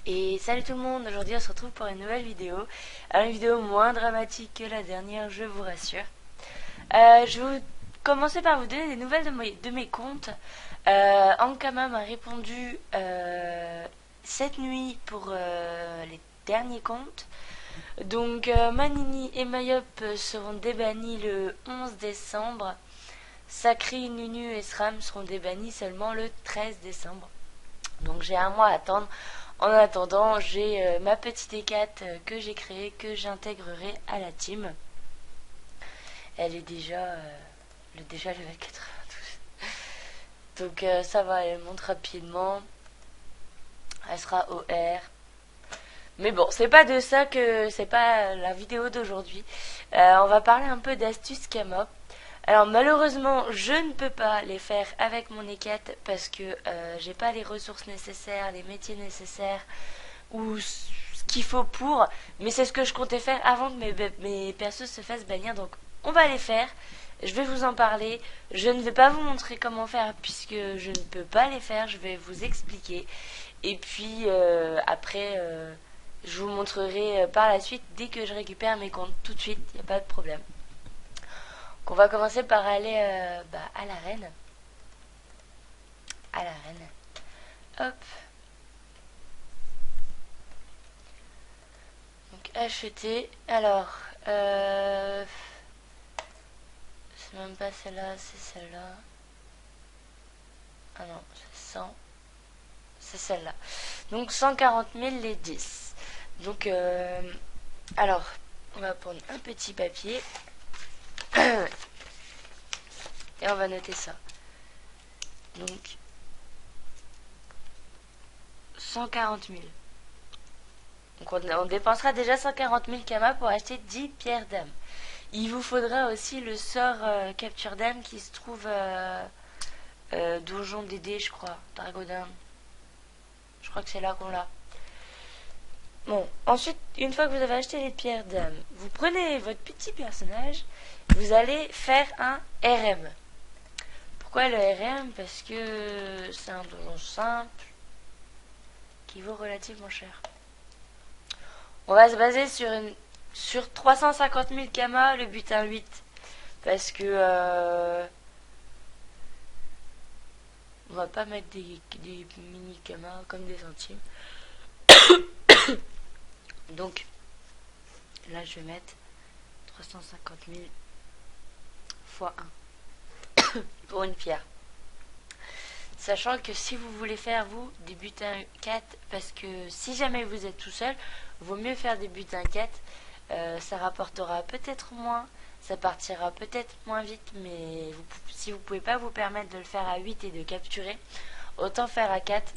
Et salut tout le monde, aujourd'hui on se retrouve pour une nouvelle vidéo. Alors une vidéo moins dramatique que la dernière, je vous rassure. Je vais commencer par vous donner des nouvelles de mes comptes. Ankama m'a répondu cette nuit pour les derniers comptes. Donc Manini et Mayop seront débannis le 11 décembre. Sakri, Nunu et Sram seront débannis seulement le 13 décembre. Donc j'ai un mois à attendre. En attendant, j'ai ma petite E4 que j'ai créée, que j'intégrerai à la team. Elle est déjà level 92. Donc ça va, elle monte rapidement. Elle sera OR. Mais bon, c'est pas de ça que c'est pas la vidéo d'aujourd'hui. On va parler un peu d'astuces Kama. Alors malheureusement, je ne peux pas les faire avec mon E4 parce que j'ai pas les ressources nécessaires, les métiers nécessaires ou ce qu'il faut pour. Mais c'est ce que je comptais faire avant que mes persos se fassent bannir. Donc on va les faire. Je vais vous en parler. Je ne vais pas vous montrer comment faire puisque je ne peux pas les faire. Je vais vous expliquer. Et puis après, je vous montrerai par la suite dès que je récupère mes comptes tout de suite. Il n'y a pas de problème. Donc on va commencer par aller à l'arène. À l'arène. Hop. Donc acheter. Alors, c'est même pas celle-là, c'est celle-là. Ah non, c'est 100. C'est celle-là. Donc 140 000 les 10. Donc, alors, on va prendre un petit papier. Et on va noter ça. Donc 140 000. Donc on dépensera déjà 140 000 Kama pour acheter 10 pierres d'âme. Il vous faudra aussi le sort capture d'âme qui se trouve donjon DD, je crois. Dragodin. Je crois que c'est là qu'on l'a. Bon, ensuite, une fois que vous avez acheté les pierres d'âme, vous prenez votre petit personnage, vous allez faire un RM. Pourquoi le RM? Parce que c'est un donjon simple qui vaut relativement cher. On va se baser sur 350 000 Kama, le butin 8. Parce que on va pas mettre des mini Kama comme des centimes. Donc là je vais mettre 350 000 x 1 pour une pierre. Sachant que si vous voulez faire vous des butins 4, parce que si jamais vous êtes tout seul, vaut mieux faire des butins 4. Ça rapportera peut-être moins, ça partira peut-être moins vite, mais si vous pouvez pas vous permettre de le faire à 8 et de capturer, autant faire à 4.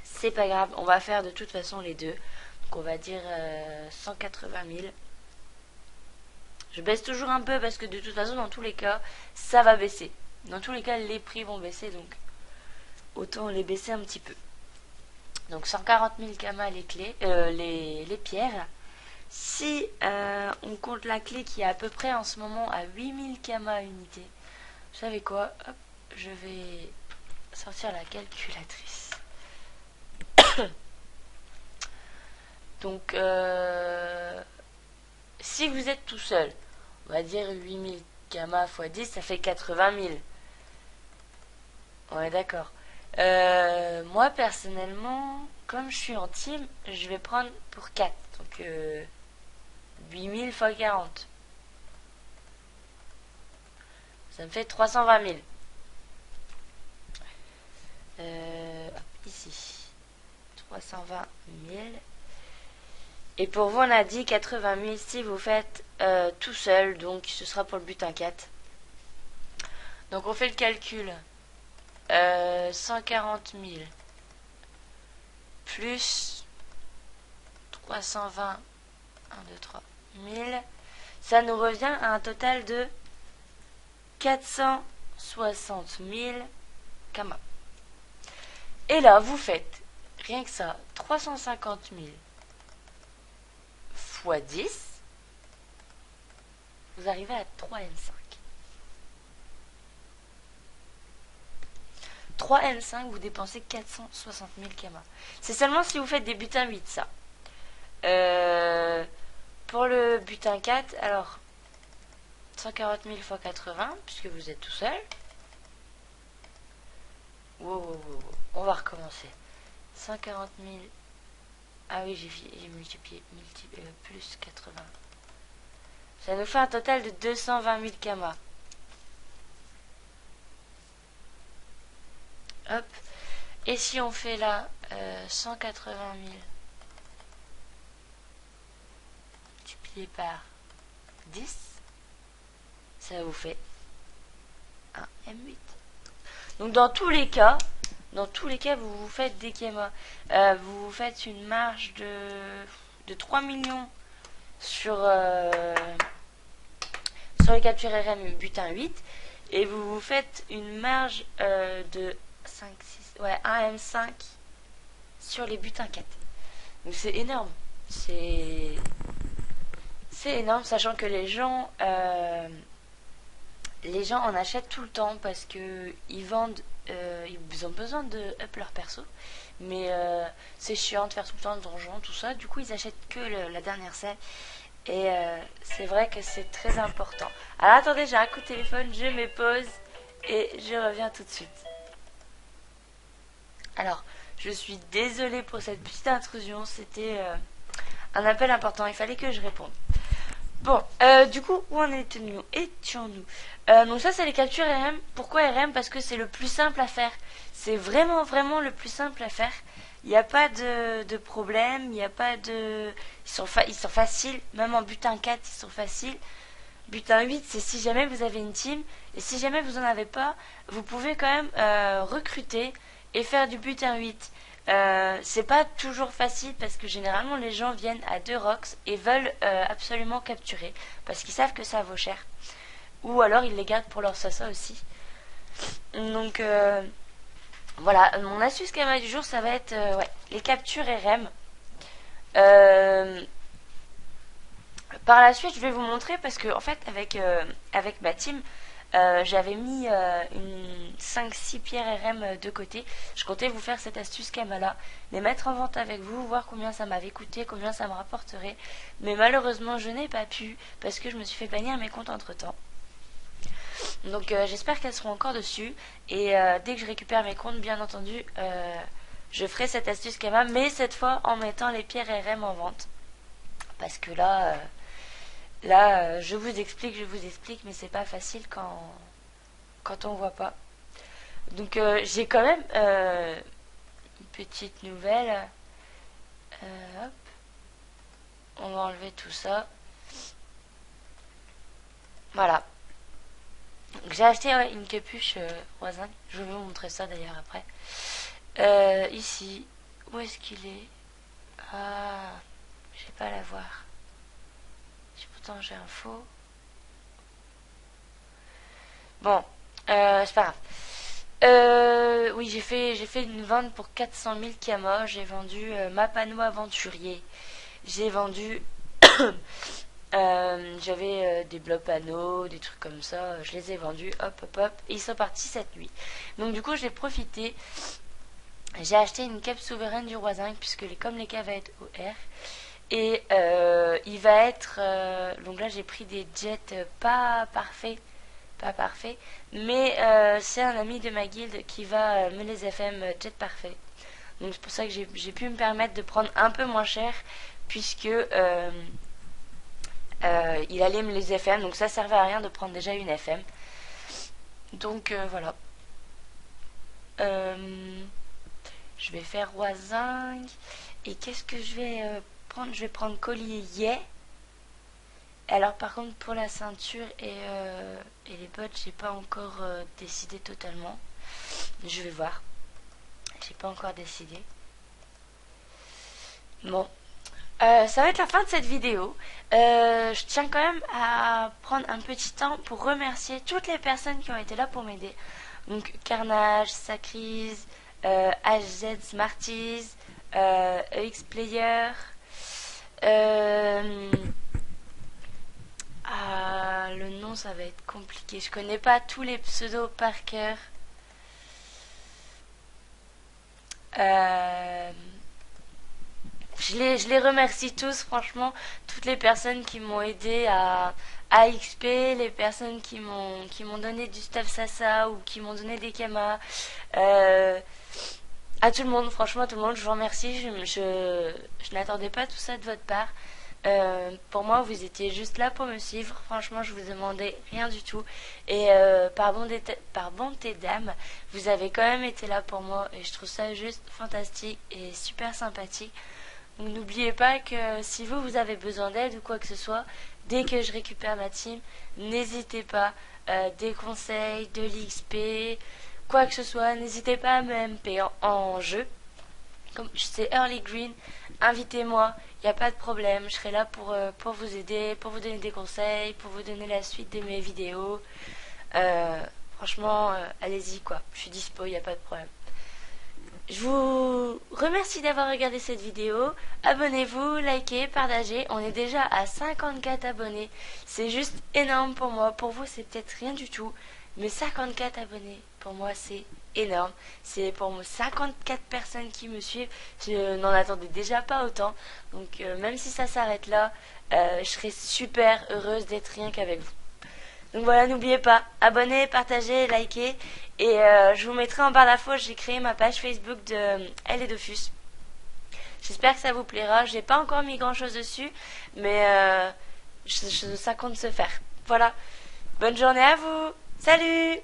C'est pas grave, on va faire de toute façon les deux. Donc on va dire 180 000. Je baisse toujours un peu parce que de toute façon dans tous les cas ça va baisser. Dans tous les cas les prix vont baisser, donc autant les baisser un petit peu. Donc 140 000 Kama les clés, les pierres. Si on compte la clé qui est à peu près en ce moment à 8000 Kama unité, vous savez quoi? Hop, je vais sortir la calculatrice. Donc si vous êtes tout seul, on va dire 8000 Kama x 10, ça fait 80 000. On est d'accord. Moi personnellement, comme je suis en team, je vais prendre pour 4. Donc 8000 x 40. Ça me fait 320 000. Ici. 320 000. Et pour vous, on a dit 80 000 si vous faites tout seul. Donc ce sera pour le butin 4. Donc on fait le calcul. 140 000 plus 320 1, 2, 3 000, ça nous revient à un total de 460 000 Kama. Et là, vous faites rien que ça, 350 000 x 10, vous arrivez à 3 M5. 3 M5, vous dépensez 460 000 kamas. C'est seulement si vous faites des butins 8, ça. Pour le butin 4, alors 140 000 x 80, puisque vous êtes tout seul. Wow. On va recommencer. 140 000. Ah oui, j'ai multiplié plus 80. Ça nous fait un total de 220 000 kamas. Hop. Et si on fait là 180 000 multiplié par 10, ça vous fait un M8. Donc dans tous les cas, vous vous faites des kamas. Vous vous faites une marge de 3 millions sur les captures RM butin 8. Et vous vous faites une marge de 5, 6, ouais, 1 M5 sur les butins 4. Donc c'est énorme. C'est énorme, sachant que les gens en achètent tout le temps parce que ils vendent, ils ont besoin de up leur perso, mais c'est chiant de faire tout le temps de donjon, tout ça. Du coup, ils achètent que la dernière scène. Et c'est vrai que c'est très important. Alors attendez, j'ai un coup de téléphone, je me pose et je reviens tout de suite. Alors, je suis désolée pour cette petite intrusion, c'était un appel important, il fallait que je réponde. Bon, du coup, où en étions-nous? Donc ça, c'est les captures RM. Pourquoi RM? Parce que c'est le plus simple à faire. C'est vraiment le plus simple à faire. Il n'y a pas de problème, il n'y a pas de... Ils sont faciles, même en butin 4, ils sont faciles. Butin 8, c'est si jamais vous avez une team, et si jamais vous n'en avez pas, vous pouvez quand même recruter et faire du butin 8. C'est pas toujours facile parce que généralement les gens viennent à 2 rocks et veulent absolument capturer parce qu'ils savent que ça vaut cher. Ou alors ils les gardent pour leur sasa aussi. Donc... voilà, mon astuce Kama du jour, ça va être les captures RM. Par la suite, je vais vous montrer parce que en fait, avec ma team, j'avais mis une 5-6 pierres RM de côté. Je comptais vous faire cette astuce Kama là, les mettre en vente avec vous, voir combien ça m'avait coûté, combien ça me rapporterait. Mais malheureusement, je n'ai pas pu parce que je me suis fait bannir mes comptes entre temps. Donc j'espère qu'elles seront encore dessus. Et dès que je récupère mes comptes, bien entendu, je ferai cette astuce Kama, mais cette fois en mettant les pierres RM en vente. Parce que là, je vous explique, mais c'est pas facile quand on voit pas. Donc j'ai quand même une petite nouvelle. Hop. On va enlever tout ça. Voilà. J'ai acheté une capuche voisin. Je vais vous montrer ça d'ailleurs après. Ici, où est-ce qu'il est? Ah, je vais pas la voir. Pourtant j'ai un faux. Bon, c'est pas grave. Oui, j'ai fait une vente pour 400 000 kamas. J'ai vendu ma panneau aventurier. J'ai vendu... j'avais des blocs panneaux, des trucs comme ça, je les ai vendus, hop, et ils sont partis cette nuit. Donc du coup, j'ai profité, j'ai acheté une cape souveraine du roi zinc, puisque comme les caves va être OR, et il va être, donc là j'ai pris des jets pas parfaits, mais c'est un ami de ma guilde qui va me les FM jet parfaits. Donc c'est pour ça que j'ai pu me permettre de prendre un peu moins cher, puisque... il allait me les FM, donc ça servait à rien de prendre déjà une FM. Donc voilà. Je vais faire roi zinc. Et qu'est-ce que je vais prendre? Je vais prendre collier yeah. Alors par contre pour la ceinture et les bottes, j'ai pas encore décidé totalement. Je vais voir. J'ai pas encore décidé. Bon. Ça va être la fin de cette vidéo. Je tiens quand même à prendre un petit temps pour remercier toutes les personnes qui ont été là pour m'aider. Donc Carnage, Sacrise, HZ Smarties, EX Player, le nom ça va être compliqué. Je connais pas tous les pseudos par cœur. Je les remercie tous, franchement, toutes les personnes qui m'ont aidé à XP, les personnes qui m'ont donné du stuff Sasa ou qui m'ont donné des kamas. À tout le monde, franchement, tout le monde, je vous remercie. Je n'attendais pas tout ça de votre part. Pour moi, vous étiez juste là pour me suivre. Franchement, je vous demandais rien du tout. Et par bonté d'âme, vous avez quand même été là pour moi. Et je trouve ça juste fantastique et super sympathique. Donc n'oubliez pas que si vous avez besoin d'aide ou quoi que ce soit, dès que je récupère ma team, n'hésitez pas. Des conseils, de l'XP, quoi que ce soit, n'hésitez pas à me MP en jeu. Comme c'est Early Green, invitez-moi, il n'y a pas de problème, je serai là pour vous aider, pour vous donner des conseils, pour vous donner la suite de mes vidéos. Franchement, allez-y quoi, je suis dispo, il n'y a pas de problème. Je vous remercie d'avoir regardé cette vidéo. Abonnez-vous, likez, partagez. On est déjà à 54 abonnés. C'est juste énorme pour moi. Pour vous, c'est peut-être rien du tout. Mais 54 abonnés, pour moi, c'est énorme. C'est pour moi 54 personnes qui me suivent. Je n'en attendais déjà pas autant. Donc, même si ça s'arrête là, je serais super heureuse d'être rien qu'avec vous. Donc voilà, n'oubliez pas, abonnez, partagez, likez. Et je vous mettrai en barre d'infos, j'ai créé ma page Facebook de Elle et Dofus. J'espère que ça vous plaira. J'ai pas encore mis grand chose dessus, mais ça compte se faire. Voilà. Bonne journée à vous. Salut!